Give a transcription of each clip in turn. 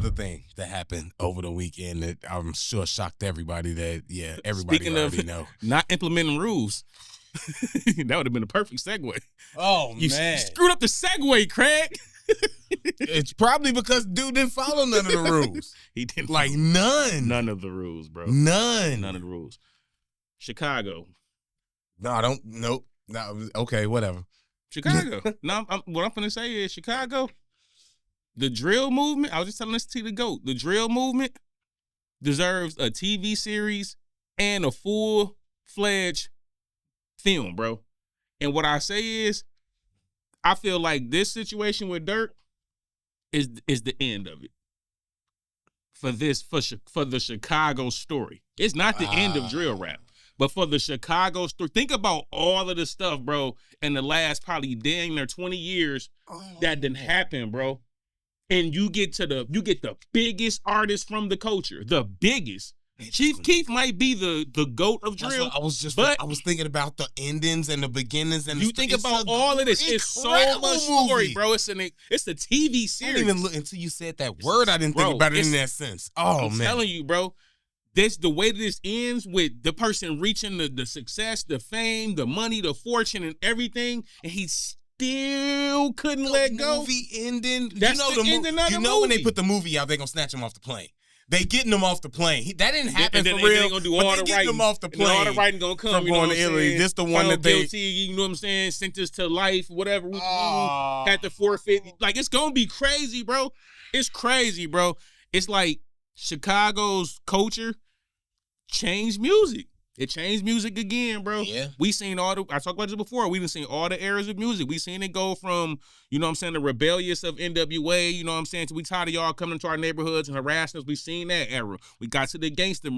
another thing that happened over the weekend that I'm sure shocked everybody that, everybody Speaking already of know. Not implementing rules. That would have been a perfect segue. Oh, You screwed up the segue, Craig. It's probably because dude didn't follow none of the rules. He didn't. Like, none. None of the rules, bro. None. None of the rules. Chicago. No, nope. No, okay, whatever. Chicago. No, what I'm going to say is Chicago, the drill movement, I was just telling this to the GOAT, the drill movement deserves a TV series and a full-fledged film, bro. And what I say is, I feel like this situation with Durk is the end of it for the Chicago story. It's not the end of drill rap, but for the Chicago story. Think about all of the stuff, bro, in the last probably dang near 20 years that didn't happen, bro. And you get the biggest artist from the culture, the biggest. Chief Keef might be the GOAT of drill. I was thinking about the endings and the beginnings and you think about all of this. It's so much story, bro. It's the TV series. I didn't even look until you said that word. I didn't think about it in that sense. Oh, I'm man. telling you, bro. The way that this ends with the person reaching the success, the fame, the money, the fortune, and everything, and he still couldn't let go. Movie ending. That's the ending of the movie. When they put the movie out, they're gonna snatch him off the plane. They getting him off the plane. That didn't happen and then, for real. They gonna do all the writing. Him off the plane. All the writing gonna come. From going to Italy. This the one that they guilty. You know what I'm saying? Sentenced to life. Whatever. Had to forfeit. Like, it's gonna be crazy, bro. It's crazy, bro. It's like Chicago's culture changed music. It changed music again, bro. Yeah. We seen I talked about this before. We done seen all the eras of music. We seen it go from, you know what I'm saying, the rebellious of NWA, you know what I'm saying, we tired of y'all coming to our neighborhoods and harassing us. We seen that era. We got to the gangster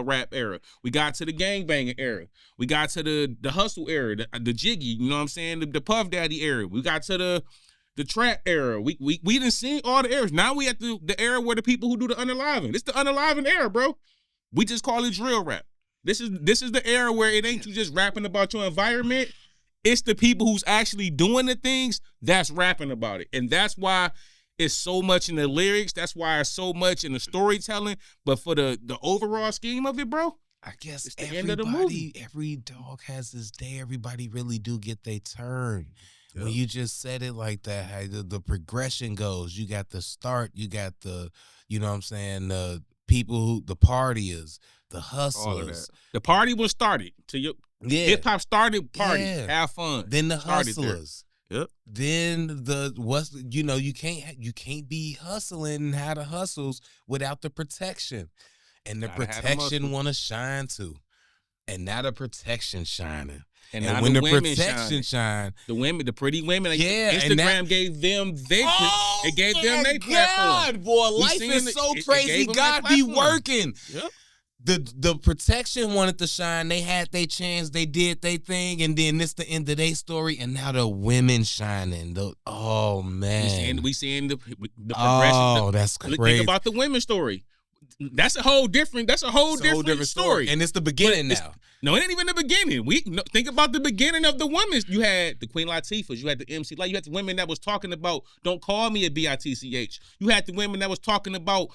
rap era. We got to the gangbanging era. We got to the hustle era, the jiggy, you know what I'm saying, the Puff Daddy era. We got to the trap era. We done seen all the eras. Now we at the era where the people who do the unaliving. It's the unaliving era, bro. We just call it drill rap. This is the era where it ain't you just rapping about your environment. It's the people who's actually doing the things that's rapping about it. And that's why it's so much in the lyrics. That's why it's so much in the storytelling. But for the overall scheme of it, bro, I guess it's the end of the movie. Every dog has his day. Everybody really do get their turn. Yep. When you just said it like that, how the progression goes. You got the start. You got the, you know what I'm saying, the people the partiers, the hustlers. The party was started. Hip hop started party. Yeah. Have fun. Then the hustlers. Yep. Then you can't be hustling and have the hustles without the protection. And the protection wanna shine too. And now the protection shining. And when the protection shine, the pretty women, Instagram gave them their platform. Boy, life is so crazy. God be working. Yep. The protection wanted to shine. They had their chance. They did their thing, and then this the end of their story. And now the women shining. Oh man, we seeing the progression. Oh, that's crazy. Think about the women's story. That's a whole different story. And it's the beginning now. No, it ain't even the beginning. Think about the beginning of the women's. You had the Queen Latifahs. You had the MC Light. You had the women that was talking about, don't call me a BITCH. You had the women that was talking about,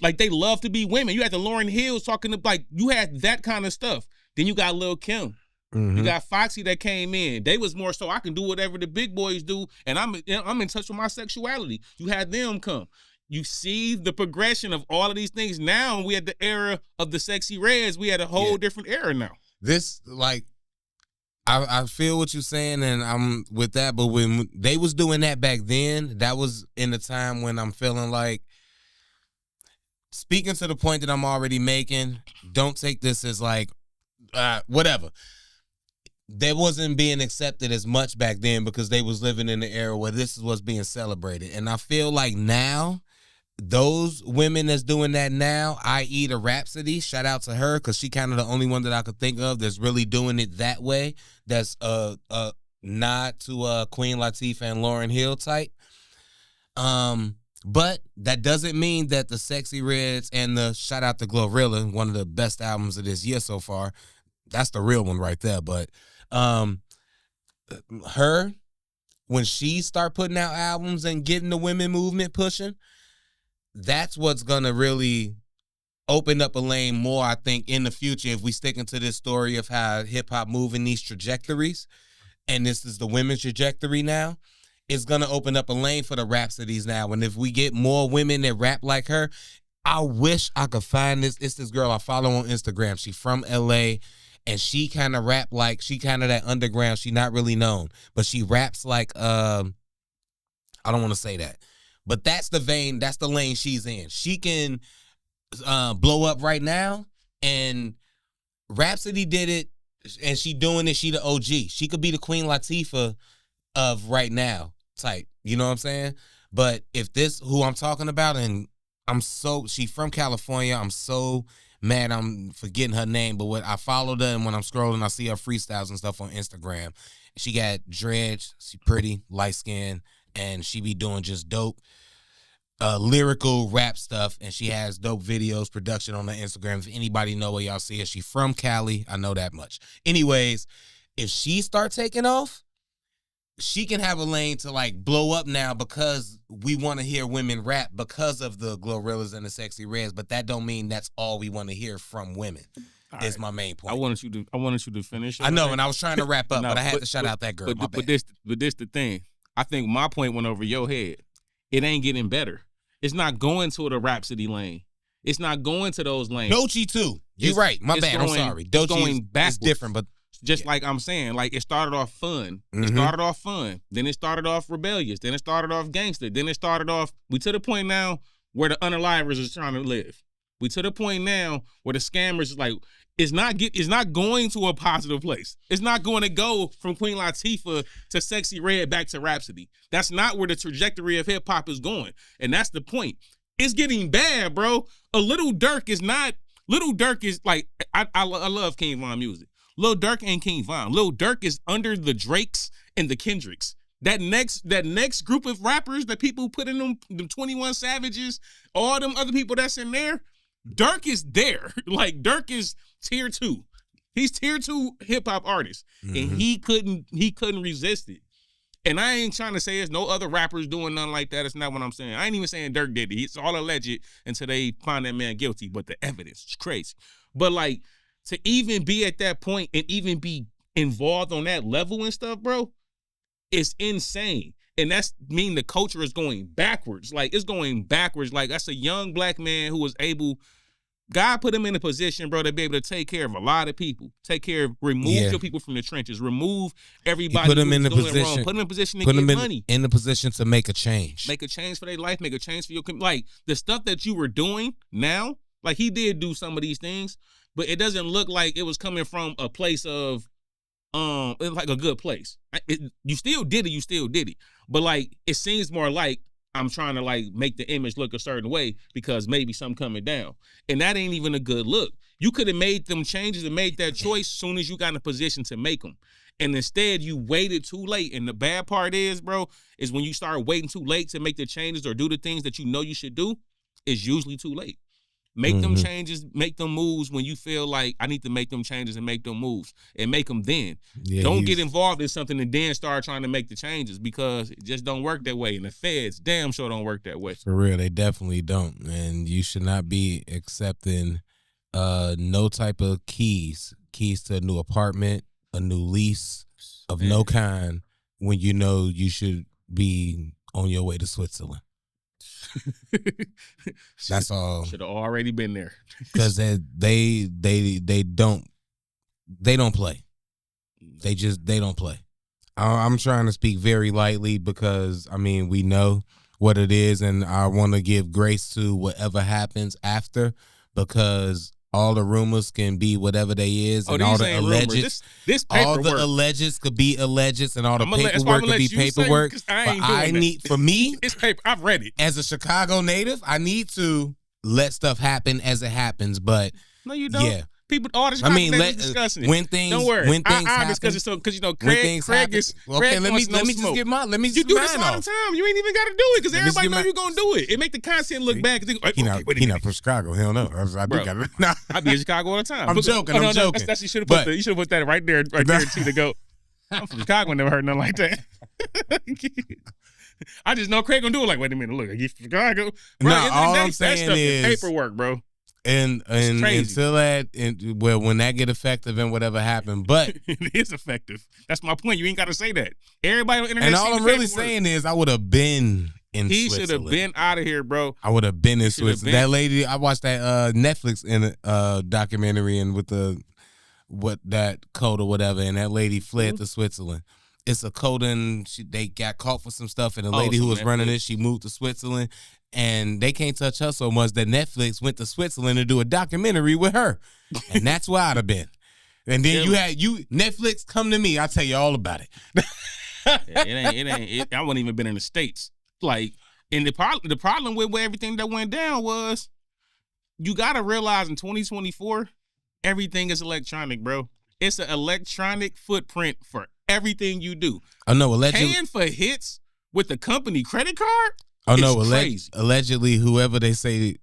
like they love to be women. You had the Lauryn Hills talking about, like, you had that kind of stuff. Then you got Lil Kim. Mm-hmm. You got Foxy that came in. They was more so, I can do whatever the big boys do, and I'm in touch with my sexuality. You had them come. You see the progression of all of these things. Now we had the era of the Sexy Reds. We had a whole different era now. This, like, I feel what you're saying, and I'm with that. But when they was doing that back then, that was in the time when I'm feeling like, speaking to the point that I'm already making, don't take this as like, whatever. They wasn't being accepted as much back then because they was living in the era where this is what's being celebrated. And I feel like now, those women that's doing that now, i.e. the Rhapsody, shout out to her because she kind of the only one that I could think of that's really doing it that way. That's a nod to Queen Latifah and Lauryn Hill type. But that doesn't mean that the Sexy Reds and the shout out to Glorilla, one of the best albums of this year so far. That's the real one right there. But her, when she start putting out albums and getting the women movement pushing, that's what's gonna really open up a lane more, I think, in the future if we stick into this story of how hip hop moving these trajectories, and this is the women's trajectory now. It's gonna open up a lane for the Rhapsodies now, and if we get more women that rap like her, I wish I could find this. It's this girl I follow on Instagram. She from LA, and she kind of rap like she kind of that underground. She not really known, but she raps like I don't want to say that, but that's the vein. That's the lane she's in. She can blow up right now, and Rhapsody did it, and she doing it. She the OG. She could be the Queen Latifah of right now type. You know what I'm saying? But if this who I'm talking about, and she from California. I'm so mad I'm forgetting her name, but what I followed her, and when I'm scrolling, I see her freestyles and stuff on Instagram. She got dreads. She pretty, light skin, and she be doing just dope lyrical rap stuff, and she has dope videos, production on her Instagram. If anybody know where y'all see her, she from Cali. I know that much. Anyways, if she start taking off, she can have a lane to like blow up now because we want to hear women rap because of the Glorillaz and the Sexy Reds, but that don't mean that's all we want to hear from women. Is my main point. I wanted you to finish. I know, and I was trying to wrap up, but I had to shout out that girl. But this the thing. I think my point went over your head. It ain't getting better. It's not going to the Rhapsody lane. It's not going to those lanes. Doechii too. You're right. My bad. I'm sorry. Doechii is different, but just like I'm saying, like it started off fun. It started off fun. Then it started off rebellious. Then it started off gangster. Then it started off. We to the point now where the unalivers is trying to live. We to the point now where the scammers is like it's not going to a positive place. It's not going to go from Queen Latifah to Sexy Red back to Rhapsody. That's not where the trajectory of hip hop is going, and that's the point. It's getting bad, bro. A Lil Durk is not. Lil Durk is like I love King Von music. Lil Durk ain't King Von. Lil Durk is under the Drakes and the Kendricks. That next group of rappers that people put in them 21 Savages, all them other people that's in there, Durk is there. Like Durk is tier 2. He's tier 2 hip hop artist, and he couldn't resist it. And I ain't trying to say there's no other rappers doing nothing like that. It's not what I'm saying. I ain't even saying Durk did it. It's all alleged until they find that man guilty. But the evidence is crazy. But like, to even be at that point and even be involved on that level and stuff, bro, it's insane. And that's mean the culture is going backwards. Like, it's going backwards. Like, that's a young black man who was able, God put him in a position, bro, to be able to take care of a lot of people. Remove your people from the trenches. Remove everybody put him in the doing position, wrong. Put him in a position to get money. In the position to make a change. Make a change for their life. Make a change for your community. Like, the stuff that you were doing now, like, he did do some of these things, but it doesn't look like it was coming from a place of, it's like a good place. You still did it. But like, it seems more like I'm trying to like make the image look a certain way because maybe something coming down. And that ain't even a good look. You could have made them changes and made that choice soon as you got in a position to make them. And instead you waited too late. And the bad part is, bro, is when you start waiting too late to make the changes or do the things that you know you should do, it's usually too late. Make them changes, make them moves when you feel like I need to make them changes and make them moves and make them then. Yeah, don't get involved in something and then start trying to make the changes because it just don't work that way. And the feds damn sure don't work that way. For real, they definitely don't. And you should not be accepting no type of keys to a new apartment, a new lease of no kind when you know you should be on your way to Switzerland. That's all. Should have already been there. Because they don't play. They don't play. I'm trying to speak very lightly because I mean we know what it is, and I want to give grace to whatever happens after because all the rumors can be whatever they is, and all the alleged, all the allegeds could be alleged, and all the paperwork could be paperwork. But I need, for me, it's paper. I've read it. As a Chicago native, I need to let stuff happen as it happens. But no, you don't. Yeah. People, all the discussing it. When things, don't worry. When things I happen, discuss it so because you know Craig is. Okay, let me just get mine. Let me just you do this all the time. You ain't even got to do it because everybody know you're gonna do it. It make the content look bad. He not from Chicago. He don't know. I be in Chicago all the time. I'm joking. I'm joking. You should have put that right there to go. I'm from Chicago and never heard nothing like that. I just know Craig gonna do it. Like, wait a minute, look, you Chicago. Bro, No, all I'm that saying stuff is paperwork, bro. And crazy. until well, when that get effective and whatever happened, but it is effective. That's my point. You ain't got to say that. Everybody on the internet. And all I'm really saying is, I would have been in He Switzerland. should have been out of here, bro. I would have been in Switzerland. That lady, I watched that Netflix documentary and with that code or whatever, and that lady fled to Switzerland. It's a code, and they got caught for some stuff, and the lady who was running it, she moved to Switzerland, and they can't touch her so much that Netflix went to Switzerland to do a documentary with her, and that's where I'd have been. And then Netflix, come to me, I'll tell you all about it. I wouldn't even been in the States. Like, and the problem with everything that went down was, you gotta realize in 2024, everything is electronic, bro. It's an electronic footprint for everything you do. I know, allegedly. Paying for hits with the company credit card? Oh no, crazy. Allegedly, whoever they think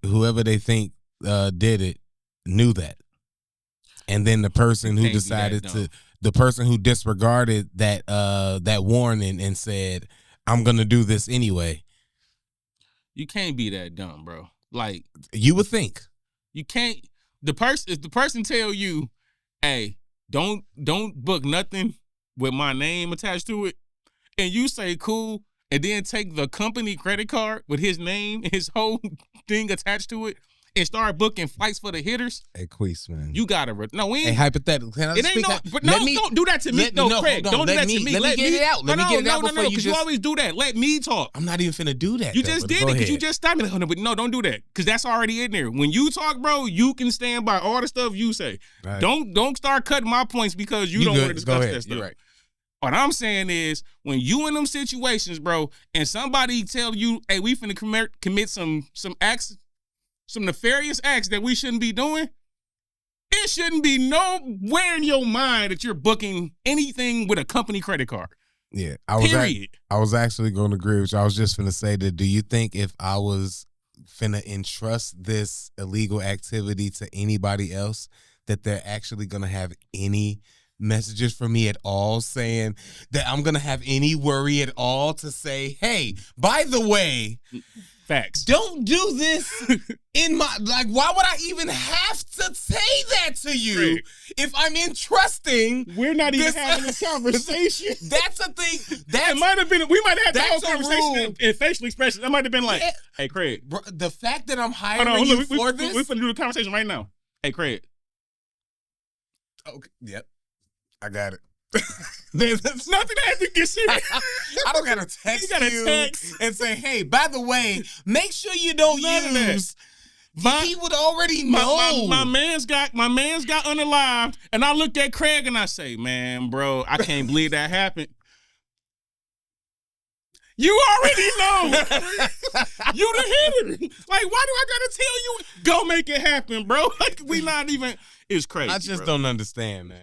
did it knew that. And then the person who decided the person who disregarded that warning and said, I'm gonna do this anyway. You can't be that dumb, bro. Like, you would think. You can't. If the person tell you, hey, don't book nothing with my name attached to it, and you say cool, and then take the company credit card with his name and his whole thing attached to it and start booking flights for the hitters. Hey, Quis, man. You gotta we ain't. Hey, hypothetical. Can I speak? Don't do that to me. Craig, don't do that to me. Let me get it out. Let me get it out before because you always do that. Let me talk. I'm not even finna do that. You just did it because you just stopped me. But no, don't do that, because that's already in there. When you talk, bro, you can stand by all the stuff you say. Right. Don't start cutting my points because you don't want to discuss that stuff. Right. What I'm saying is, when you in them situations, bro, and somebody tell you, hey, we finna commit some acts, some nefarious acts that we shouldn't be doing, it shouldn't be nowhere in your mind that you're booking anything with a company credit card. Yeah, I was actually going to agree with you. I was just finna say that, do you think if I was finna entrust this illegal activity to anybody else, that they're actually going to have any messages from me at all saying that I'm going to have any worry at all to say, hey, by the way, facts, don't do this in my, like, why would I even have to say that to you if I'm entrusting? We're not even having this conversation. That's a thing. That might have been, we might have had the whole conversation in facial expressions. That might have been like, hey, Craig. Bro, the fact that I'm hiring you for this. We're going to do the conversation right now. Hey, Craig. Okay, yep. I got it. There's nothing that has to get serious. I don't gotta text you and say, hey, by the way, make sure you don't use. He would already know. My man's got unalived, and I look at Craig and I say, man, bro, I can't believe that happened. You already know. You the hitter. Like, why do I gotta tell you? Go make it happen, bro. Like, we not even. It's crazy. I just don't understand, man.